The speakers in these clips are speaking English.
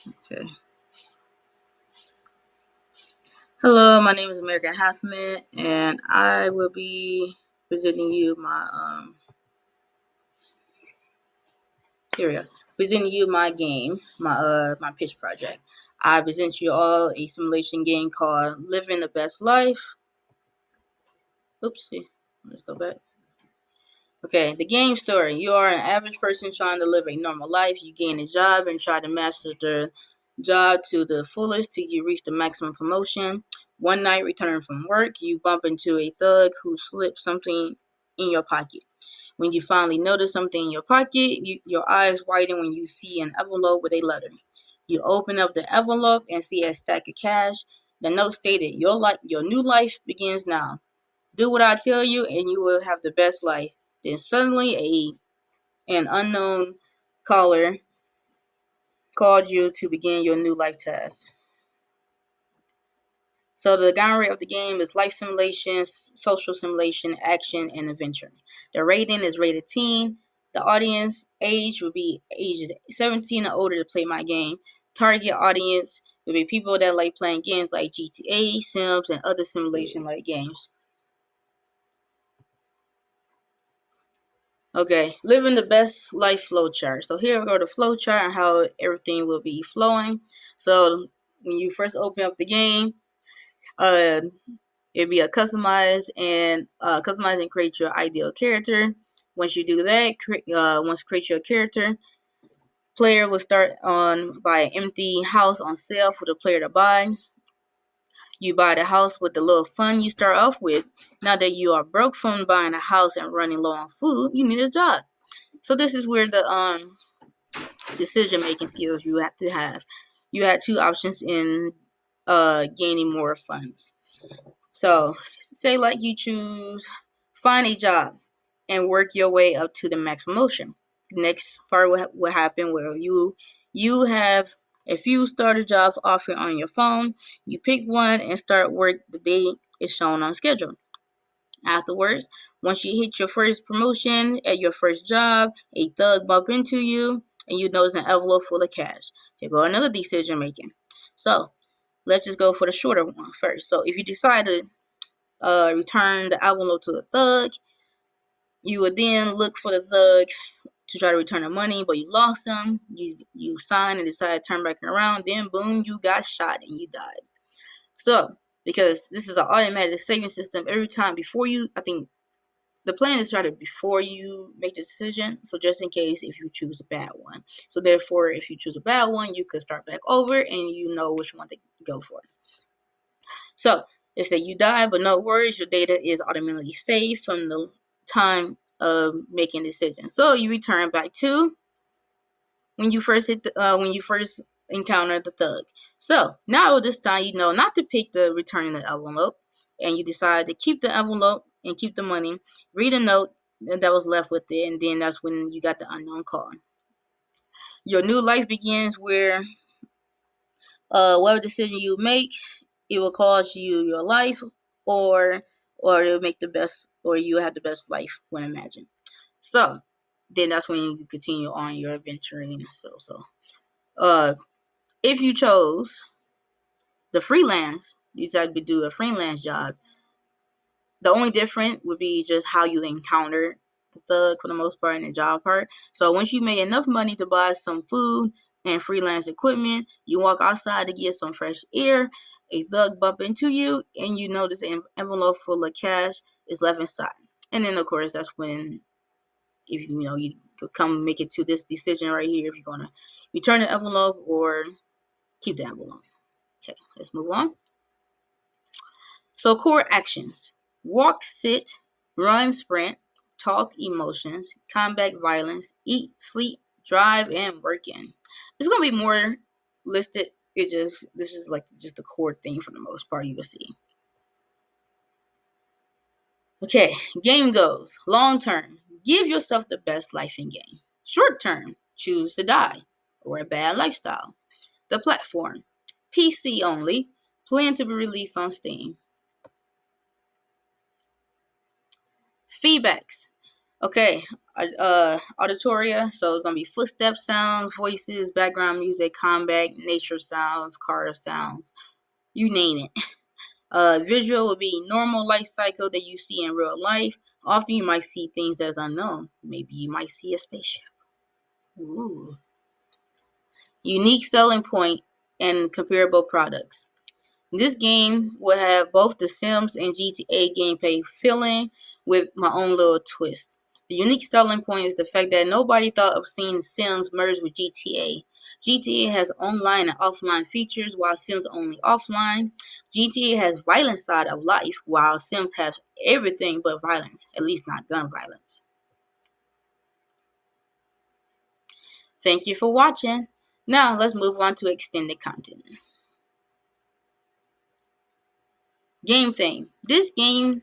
Okay. Hello, my name is American Halfman, and I will be presenting you my here we go. Presenting you my game, my pitch project. I present you all a simulation game called Living the Best Life. Oopsie. Let's go back. Okay, the game story. You are an average person trying to live a normal life. You gain a job and try to master the job to the fullest till you reach the maximum promotion. One night, returning from work, you bump into a thug who slips something in your pocket. When you finally notice something in your pocket, your eyes widen when you see an envelope with a letter. You open up the envelope and see a stack of cash. The note stated, your new life begins now. Do what I tell you and you will have the best life. Then suddenly an unknown caller called you to begin your new life task. So the genre of the game is life simulation, social simulation, action, and adventure. The rating is rated teen. The audience age will be ages 17 or older to play my game. Target audience will be people that like playing games like GTA, Sims, and other simulation-like games. Okay, living the best life flow chart. So here we go to flow chart and how everything will be flowing. So when you first open up the game, uh, it'll be a customize and create your ideal character. Once you do that, once you create your character, player will start on by an empty house on sale for the player to buy. You buy the house with the little fund you start off with. Now that you are broke from buying a house and running low on food, you need a job. So this is where the decision making skills you have to have. You had two options in gaining more funds. So say like you choose find a job and work your way up to the max promotion. Next part will happen where you have a few starter jobs offered on your phone. You pick one and start work the day is shown on schedule. Afterwards, once you hit your first promotion at your first job, a thug bump into you and you notice an envelope full of cash. Here go another decision making. So let's just go for the shorter one first. So if you decide to return the envelope to the thug, you would then look for the thug to try to return the money, but you lost him. You signed and decided to turn back around. Then boom, you got shot and you died. So because this is an automatic saving system, every time before you, I think the plan is started before you make the decision. So just in case if you choose a bad one. So therefore, if you choose a bad one, you could start back over and you know which one to go for. So they say you die, but no worries, your data is automatically saved from the time of making decisions. So you return back to when you first when you first encountered the thug. So now this time you know not to pick the returning the envelope, and you decide to keep the envelope and keep the money. Read a note that was left with it, and then that's when you got the unknown call. Your new life begins where whatever decision you make, it will cost you your life, or it'll make the best, or you have the best life when imagined. So then that's when you continue on your adventuring. Uh, if you chose the freelance, you decided to do a freelance job. The only difference would be just how you encounter the thug for the most part in the job part. So once you made enough money to buy some food and freelance equipment, you walk outside to get some fresh air. A thug bump into you, and you notice an envelope full of cash is left inside. And then of course that's when if you know you come make it to this decision right here if you're gonna return the envelope or keep the envelope. Okay, let's move on. So core actions: walk, sit, run, sprint, talk, emotions, combat violence, eat, sleep, drive, and work in. There's gonna be more listed. This is like just the core thing for the most part you will see. Okay, game goes. Long term, give yourself the best life in game. Short term, choose to die or a bad lifestyle. The platform, PC only, plan to be released on Steam. Feedbacks. Okay, auditoria. So it's gonna be footstep sounds, voices, background music, combat, nature sounds, car sounds, you name it. Visual will be normal life cycle that you see in real life. Often you might see things as unknown. Maybe you might see a spaceship. Ooh. Unique selling point and comparable products. This game will have both The Sims and GTA gameplay feeling with my own little twist. The unique selling point is the fact that nobody thought of seeing Sims merged with GTA. GTA has online and offline features while Sims only offline. GTA has violent side of life while Sims has everything but violence, at least not gun violence. Thank you for watching. Now let's move on to extended content. Game theme. This game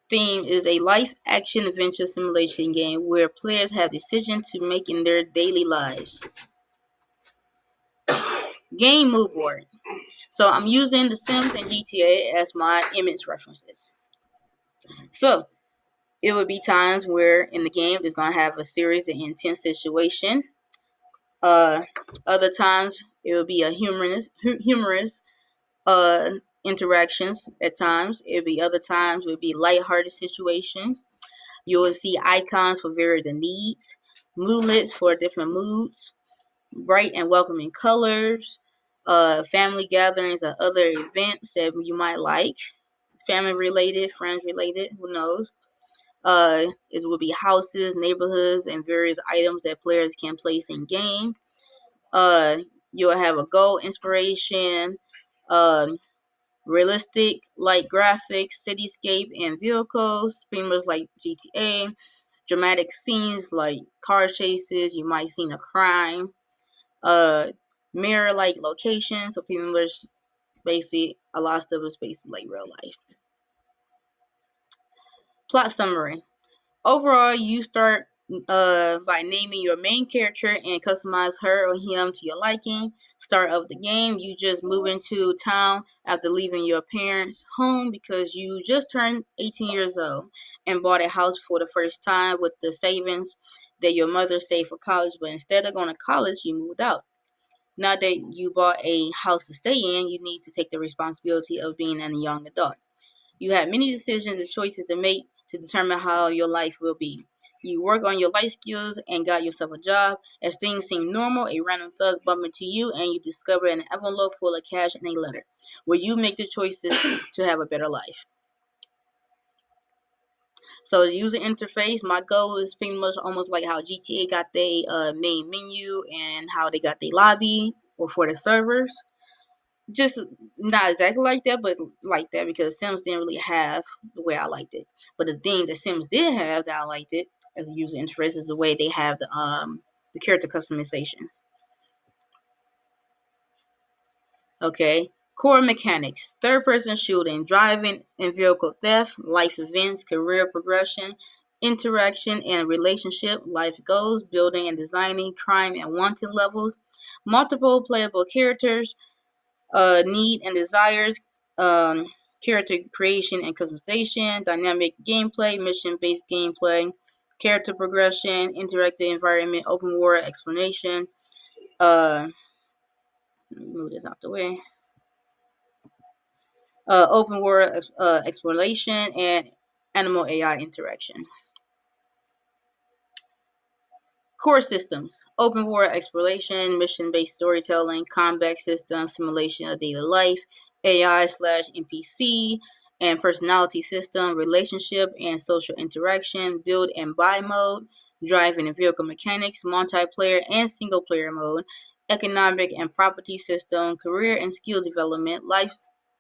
theme is a life action adventure simulation game where players have decisions to make in their daily lives. Game mood board. So I'm using The Sims and GTA as my image references. So it would be times where in the game it's gonna have a series of intense situation. Uh, Other times it will be a humorous interactions. At times it would be other times it would be lighthearted situations. You will see icons for various needs, moodlets for different moods, bright and welcoming colors, family gatherings or other events that you might like, family related, friends related, who knows. It will be houses, neighborhoods, and various items that players can place in game. Uh, you'll have a goal, inspiration, uh, realistic light graphics, cityscape, and vehicles, pretty much like GTA. Dramatic scenes like car chases, you might see a crime, uh, mirror like locations, so pretty much basically a lot of stuff is basically like real life. Plot summary. Overall, you start by naming your main character and customize her or him to your liking. Start of the game, you just move into town after leaving your parents' home because you just turned 18 years old and bought a house for the first time with the savings that your mother saved for college, but instead of going to college, you moved out. Now that you bought a house to stay in, you need to take the responsibility of being a young adult. You have many decisions and choices to make to determine how your life will be. You work on your life skills and got yourself a job. As things seem normal, a random thug bumps into you and you discover an envelope full of cash and a letter. Will you make the choices to have a better life? So the user interface, my goal is pretty much almost like how GTA got their main menu and how they got their lobby or for the servers. Just not exactly like that, but like that because Sims didn't really have the way I liked it. But the thing that Sims did have that I liked it as a user interface is the way they have the character customizations. Okay. Core mechanics: third-person shooting, driving and vehicle theft, life events, career progression, interaction and relationship, life goals, building and designing, crime and wanted levels, multiple playable characters, need and desires, um, character creation and customization, dynamic gameplay, mission-based gameplay, character progression, interactive environment, open world explanation. Let me move this out the way. Open world exploration and animal AI interaction. Core systems: open world exploration, mission based storytelling, combat system, simulation of daily life, AI/NPC, and personality system, relationship and social interaction, build and buy mode, driving and vehicle mechanics, multiplayer and single player mode, economic and property system, career and skill development,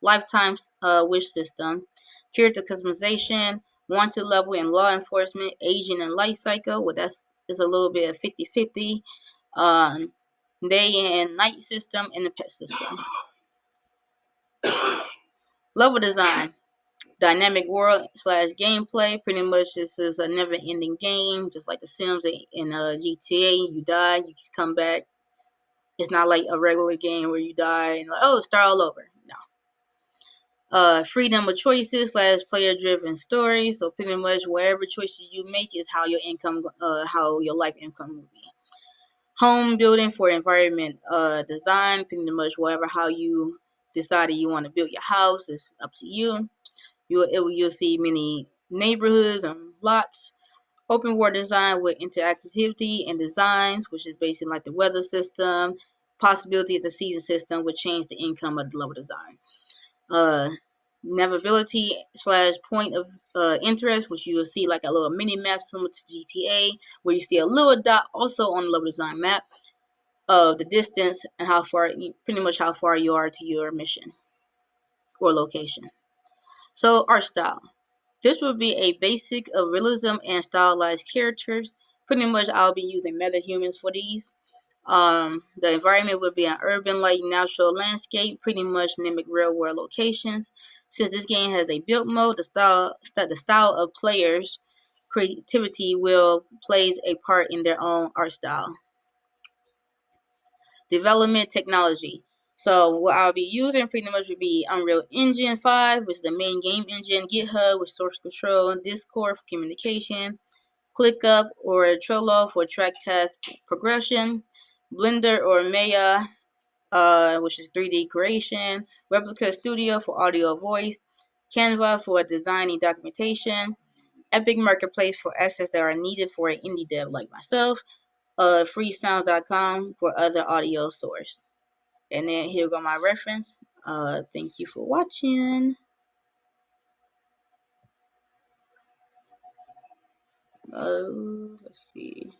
lifetime wish system, character customization, wanted level and law enforcement, aging and life cycle. Well, that's is a little bit of 50-50. Um, Day and night system and the pet system. Level design. Dynamic world slash gameplay. Pretty much this is a never ending game, just like the Sims in GTA. You die, you just come back. It's not like a regular game where you die and like, oh, start all over. No. Freedom of choices / player driven stories. So pretty much whatever choices you make is how your how your life income will be. Home building for environment design. Pretty much whatever how you decided you want to build your house is up to you. You'll see many neighborhoods and lots. Open world design with interactivity and designs, which is basically like the weather system. Possibility of the season system would change the income of the level design. Navigability / point of interest, which you will see like a little mini map similar to GTA, where you see a little dot also on the level design map of the distance and how far, pretty much how far you are to your mission or location. So art style. This will be a basic of realism and stylized characters. Pretty much I'll be using MetaHumans for these. The environment would be an urban like natural landscape, pretty much mimic real world locations. Since this game has a build mode, the style of players' creativity will plays a part in their own art style. Development technology. So what I'll be using pretty much would be Unreal Engine 5, which is the main game engine, GitHub with source control, Discord for communication, ClickUp or Trello for track task progression, Blender or Maya, which is 3D creation, Replica Studio for audio voice, Canva for designing documentation, Epic Marketplace for assets that are needed for an indie dev like myself, freesounds.com for other audio source. And then here go my reference. Thank you for watching. Let's see.